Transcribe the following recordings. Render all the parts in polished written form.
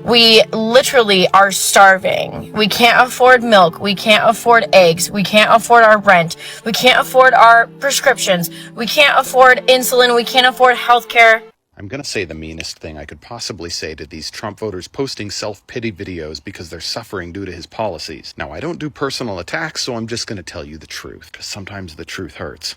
We literally are starving. We can't afford milk. We can't afford eggs. We can't afford our rent. We can't afford our prescriptions. We can't afford insulin. We can't afford healthcare. I'm going to say the meanest thing I could possibly say to these Trump voters posting self-pity videos because they're suffering due to his policies. Now, I don't do personal attacks, so I'm just going to tell you the truth, because sometimes the truth hurts.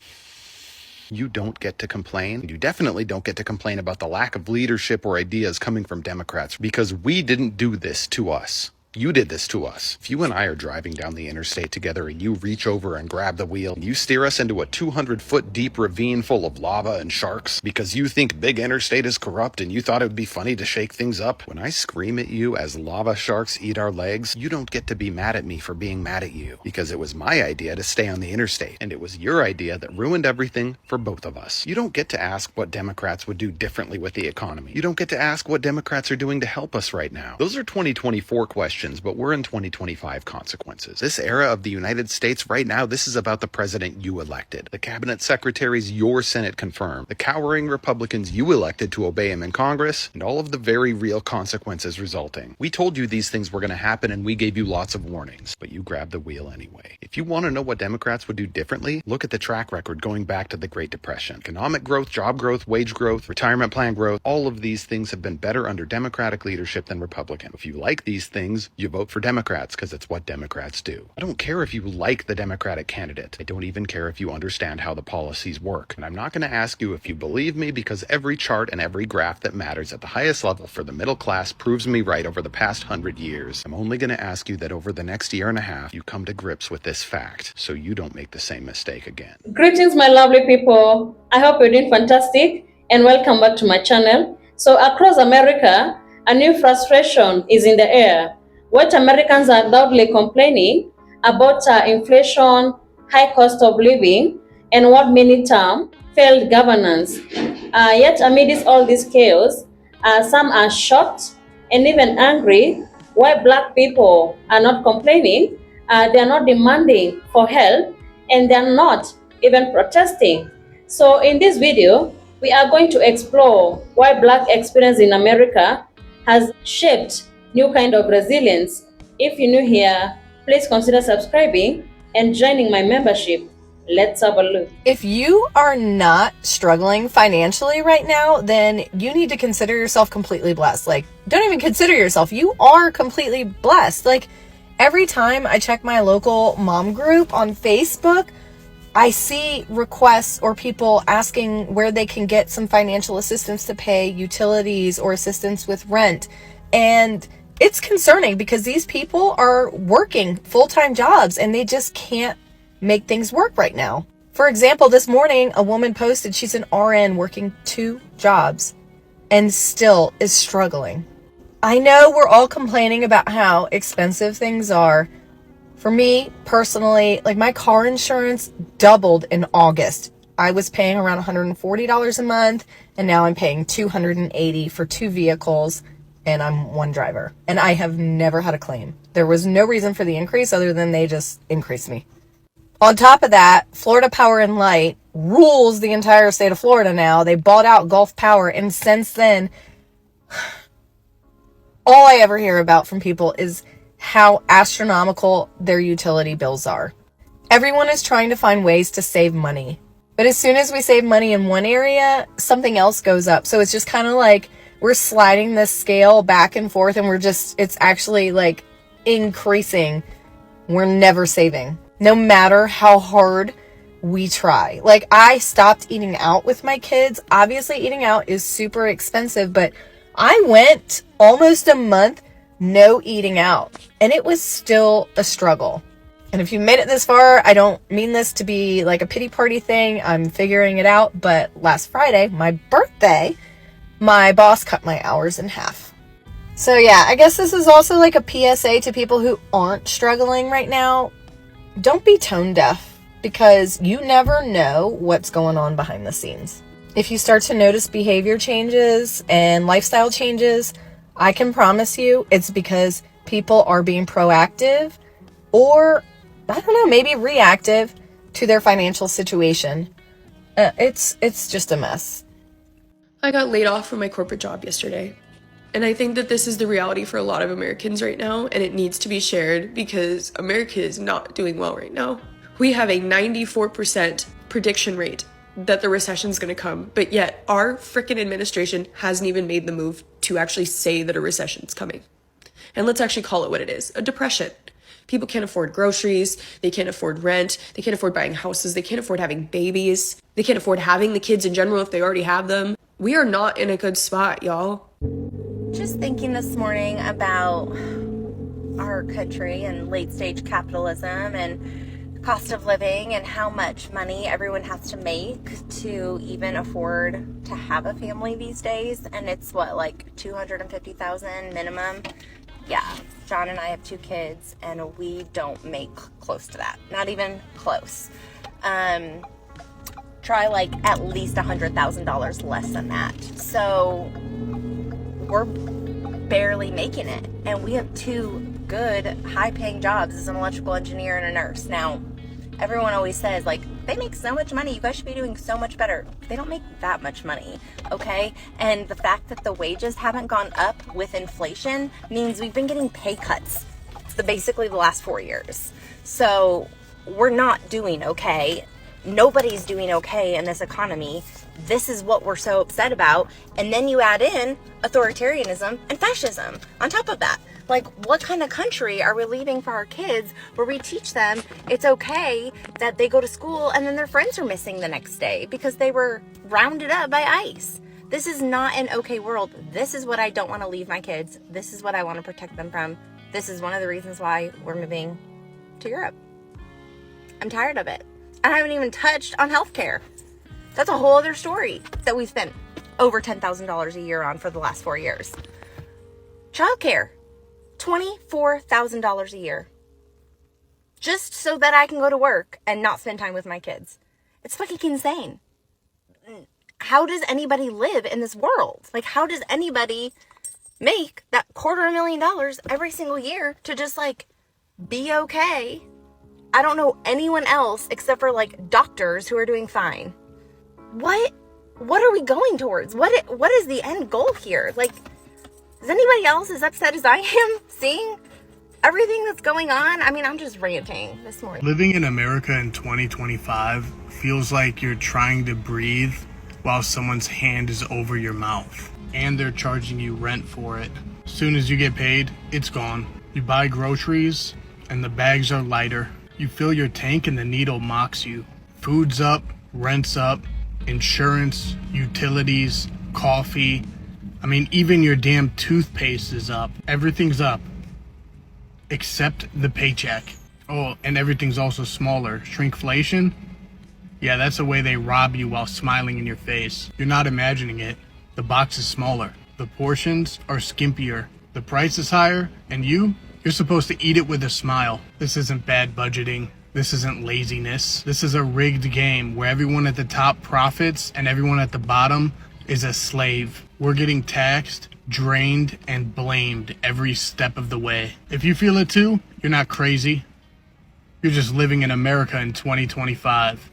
You don't get to complain. You definitely don't get to complain about the lack of leadership or ideas coming from Democrats, because we didn't do this to us. You did this to us. If you and I are driving down the interstate together and you reach over and grab the wheel, and you steer us into a 200-foot deep ravine full of lava and sharks because you think big interstate is corrupt and you thought it would be funny to shake things up, when I scream at you as lava sharks eat our legs, you don't get to be mad at me for being mad at you, because it was my idea to stay on the interstate, and it was your idea that ruined everything for both of us. You don't get to ask what Democrats would do differently with the economy. You don't get to ask what Democrats are doing to help us right now. Those are 2024 questions, but we're in 2025 consequences. This era of the United States right now, this is about the president you elected, the cabinet secretaries your Senate confirmed, the cowering Republicans you elected to obey him in Congress, and all of the very real consequences resulting. We told you these things were going to happen, and we gave you lots of warnings, but you grabbed the wheel anyway. If you want to know what Democrats would do differently, look at the track record going back to the Great Depression. Economic growth, job growth, wage growth, retirement plan growth, all of these things have been better under Democratic leadership than Republican. If you like these things, you vote for Democrats because it's what Democrats do. I don't care if you like the Democratic candidate. I don't even care if you understand how the policies work. And I'm not going to ask you if you believe me, because every chart and every graph that matters at the highest level for the middle class proves me right over the past 100 years. I'm only going to ask you that over the next year and a half, you come to grips with this fact so you don't make the same mistake again. Greetings, my lovely people. I hope you're doing fantastic and welcome back to my channel. So across America, a new frustration is in the air. What Americans are loudly complaining about inflation, high cost of living, and what many term failed governance. Yet amidst all this chaos, some are shocked and even angry why Black people are not complaining, they are not demanding for help, and they are not even protesting. So in this video, we are going to explore why Black experience in America has shaped new kind of resilience. If you're new here, please consider subscribing and joining my membership. Let's have a look. If you are not struggling financially right now, then you need to consider yourself completely blessed. Like, don't even consider yourself. You are completely blessed. Like, every time I check my local mom group on Facebook, I see requests or people asking where they can get some financial assistance to pay utilities or assistance with rent. And it's concerning because these people are working full-time jobs and they just can't make things work right now. For example, this morning, a woman posted she's an RN working 2 jobs and still is struggling. I know we're all complaining about how expensive things are. For me, personally, like my car insurance doubled in August. I was paying around $140 a month, and now I'm paying $280 for 2 vehicles, and I'm one driver. And I have never had a claim. There was no reason for the increase other than they just increased me. On top of that, Florida Power and Light rules the entire state of Florida now. They bought out Gulf Power, and since then, all I ever hear about from people is how astronomical their utility bills are. Everyone is trying to find ways to save money. But as soon as we save money in one area, something else goes up. So it's just kind of like we're sliding this scale back and forth, and it's actually like increasing. We're never saving, no matter how hard we try. Like, I stopped eating out with my kids. Obviously, eating out is super expensive, but I went almost a month no eating out, and it was still a struggle. And if you made it this far, I don't mean this to be like a pity party thing. I'm figuring it out. But last Friday, my birthday, my boss cut my hours in half. So yeah, I guess this is also like a PSA to people who aren't struggling right now. Don't be tone deaf, because you never know what's going on behind the scenes. If you start to notice behavior changes and lifestyle changes, I can promise you it's because people are being proactive or, I don't know, maybe reactive to their financial situation. It's just a mess. I got laid off from my corporate job yesterday. And I think that this is the reality for a lot of Americans right now, and it needs to be shared because America is not doing well right now. We have a 94% prediction rate that the recession is going to come, but yet our frickin' administration hasn't even made the move to actually say that a recession is coming. And let's actually call it what it is, a depression. People can't afford groceries, they can't afford rent, they can't afford buying houses, they can't afford having babies, they can't afford having the kids in general if they already have them. We are not in a good spot, y'all. Just thinking this morning about our country and late stage capitalism and cost of living and how much money everyone has to make to even afford to have a family these days. And it's what, like $250,000 minimum? Yeah, John and I have 2 kids and we don't make close to that. Not even close. Try like at least $100,000 less than that. So we're barely making it. And we have 2 good high-paying jobs as an electrical engineer and a nurse. Now, everyone always says, like, they make so much money, you guys should be doing so much better. They don't make that much money, okay? And the fact that the wages haven't gone up with inflation means we've been getting pay cuts basically the last 4 years. So we're not doing okay. Nobody's doing okay in this economy. This is what we're so upset about. And then you add in authoritarianism and fascism on top of that. Like, what kind of country are we leaving for our kids where we teach them it's okay that they go to school and then their friends are missing the next day because they were rounded up by ICE? This is not an okay world. This is what I don't want to leave my kids. This is what I want to protect them from. This is one of the reasons why we're moving to Europe. I'm tired of it. I haven't even touched on healthcare. That's a whole other story that we've spent over $10,000 a year on for the last 4 years. Childcare, $24,000 a year. Just so that I can go to work and not spend time with my kids. It's fucking insane. How does anybody live in this world? Like, how does anybody make that $250,000 every single year to just, like, be okay? I don't know anyone else except for, like, doctors who are doing fine. What are we going towards? What is the end goal here? Like, is anybody else as upset as I am seeing everything that's going on? I mean, I'm just ranting this morning. Living in America in 2025 feels like you're trying to breathe while someone's hand is over your mouth. And they're charging you rent for it. As soon as you get paid, it's gone. You buy groceries and the bags are lighter. You fill your tank and the needle mocks you. Food's up, rent's up, insurance, utilities, coffee. I mean, even your damn toothpaste is up. Everything's up. Except the paycheck. Oh, and everything's also smaller. Shrinkflation? Yeah, that's the way they rob you while smiling in your face. You're not imagining it. The box is smaller. The portions are skimpier. The price is higher, and you're supposed to eat it with a smile. This isn't bad budgeting. This isn't laziness. This is a rigged game where everyone at the top profits and everyone at the bottom is a slave. We're getting taxed, drained, and blamed every step of the way. If you feel it too, you're not crazy. You're just living in America in 2025.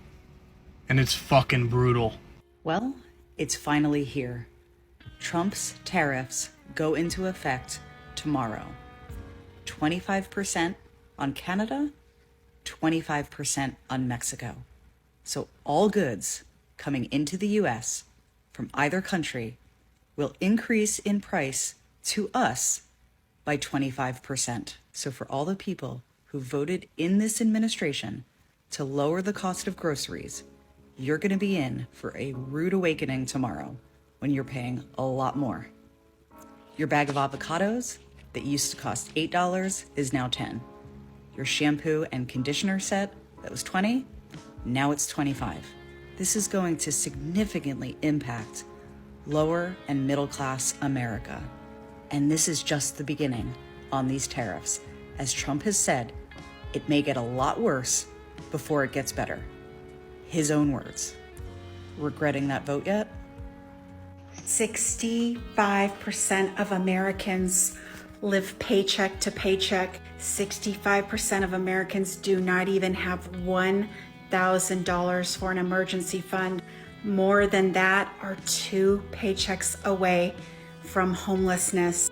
And it's fucking brutal. Well, it's finally here. Trump's tariffs go into effect tomorrow. 25% on Canada, 25% on Mexico. So all goods coming into the US from either country will increase in price to us by 25%. So for all the people who voted in this administration to lower the cost of groceries, you're going to be in for a rude awakening tomorrow when you're paying a lot more. Your bag of avocados that used to cost $8 is now $10. Your shampoo and conditioner set that was $20, now it's $25. This is going to significantly impact lower and middle class America. And this is just the beginning on these tariffs. As Trump has said, it may get a lot worse before it gets better. His own words. Regretting that vote yet? 65% of Americans live paycheck to paycheck. 65% of Americans do not even have $1,000 for an emergency fund. More than that are 2 paychecks away from homelessness.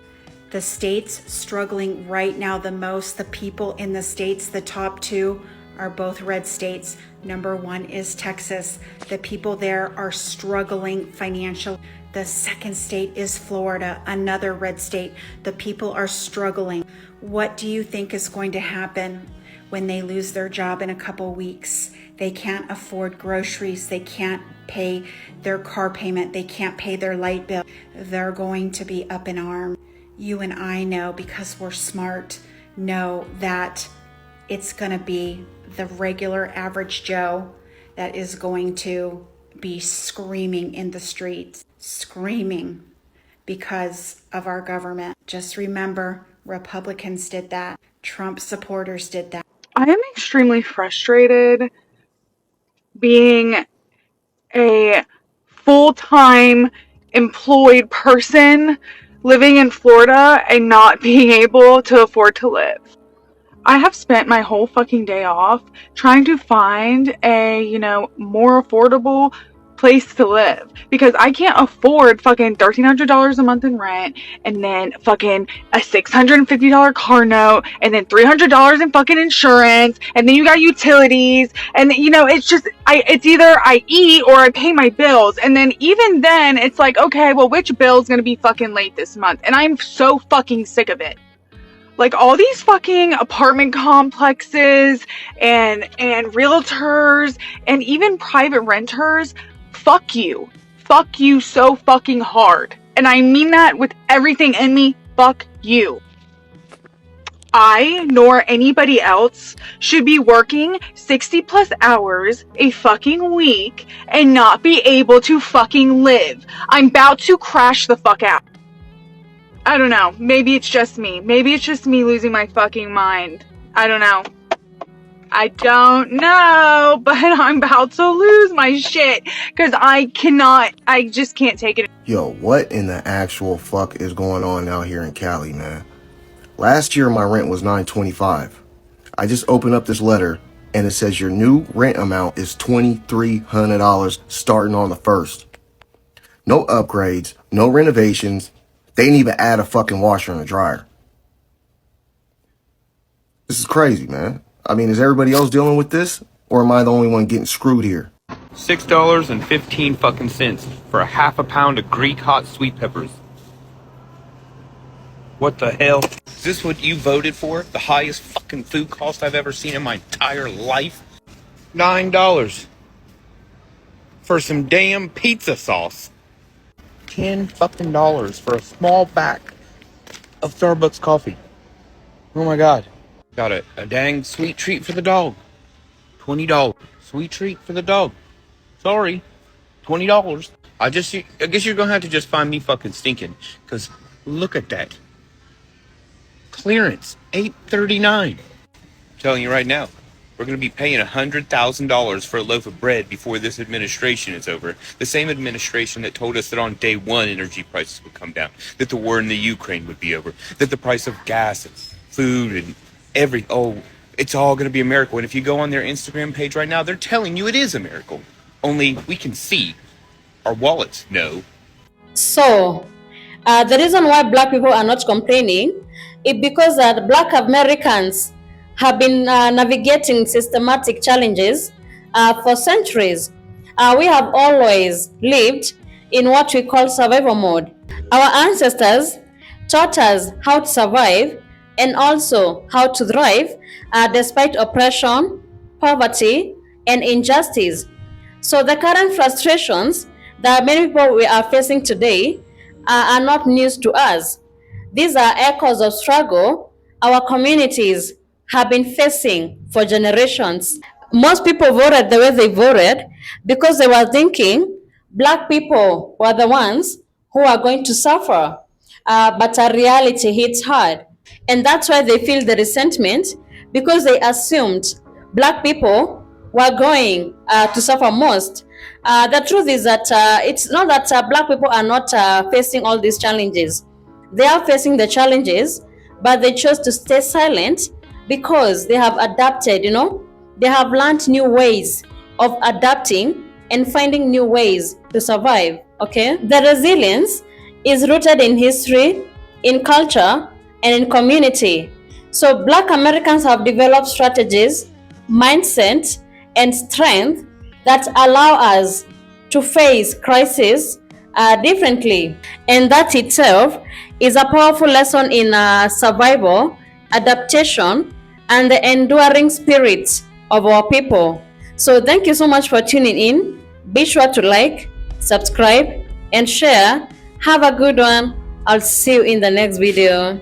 The states struggling right now the most, the people in the states, the top two are both red states. Number one is Texas. The people there are struggling financially. The second state is Florida, another red state. The people are struggling. What do you think is going to happen when they lose their job in a couple weeks? They can't afford groceries. They can't pay their car payment. They can't pay their light bill. They're going to be up in arms. You and I know, because we're smart, know that it's going to be the regular average Joe that is going to be screaming in the streets, screaming because of our government. Just remember, Republicans did that. Trump supporters did that. I am extremely frustrated being a full-time employed person living in Florida and not being able to afford to live. I have spent my whole fucking day off trying to find a, more affordable place to live, because I can't afford fucking $1,300 a month in rent, and then fucking a $650 car note, and then $300 in fucking insurance, and then you got utilities, and it's just, it's either I eat or I pay my bills, and then even then it's like, okay, well, which bill's gonna be fucking late this month? And I'm so fucking sick of it. Like, all these fucking apartment complexes and realtors and even private renters, fuck you so fucking hard. And I mean that with everything in me. Fuck you. I, nor anybody else, should be working 60 plus hours a fucking week and not be able to fucking live. I'm about to crash the fuck out. I don't know. Maybe it's just me. Maybe it's just me losing my fucking mind. I don't know. But I'm about to lose my shit because I just can't take it. Yo, what in the actual fuck is going on out here in Cali, man? Last year my rent was $925. I just opened up this letter and it says your new rent amount is $2,300 starting on the 1st. No upgrades, no renovations. They didn't even add a fucking washer and a dryer. This is crazy, man. I mean, is everybody else dealing with this? Or am I the only one getting screwed here? $6.15 fucking cents for a half a pound of Greek hot sweet peppers. What the hell? Is this what you voted for? The highest fucking food cost I've ever seen in my entire life? $9 for some damn pizza sauce. $10 fucking for a small pack of Starbucks coffee. Oh my god. Got a dang sweet treat for the dog. $20. Sweet treat for the dog. Sorry. $20. I guess you're gonna have to just find me fucking stinking. Cause look at that. Clearance. $8.39. I'm telling you right now. We're going to be paying $100,000 for a loaf of bread before this administration is over. The same administration that told us that on day one energy prices would come down, that the war in the Ukraine would be over, that the price of gas and food and it's all going to be a miracle. And if you go on their Instagram page right now, they're telling you it is a miracle. Only we can see. Our wallets know. So, the reason why Black people are not complaining is because Black Americans have been navigating systematic challenges for centuries. We have always lived in what we call survival mode. Our ancestors taught us how to survive and also how to thrive despite oppression, poverty, and injustice. So the current frustrations that many people we are facing today are not news to us. These are echoes of struggle our communities have been facing for generations. Most people voted the way they voted because they were thinking Black people were the ones who are going to suffer. But a reality hits hard. And that's why they feel the resentment, because they assumed Black people were going to suffer most. The truth is that it's not that Black people are not facing all these challenges. They are facing the challenges, but they chose to stay silent because they have adapted, they have learned new ways of adapting and finding new ways to survive, okay? The resilience is rooted in history, in culture, and in community. So Black Americans have developed strategies, mindset, and strength that allow us to face crises differently. And that itself is a powerful lesson in survival, adaptation, and the enduring spirit of our people. So thank you so much for tuning in. Be sure to like, subscribe, and share. Have a good one. I'll see you in the next video.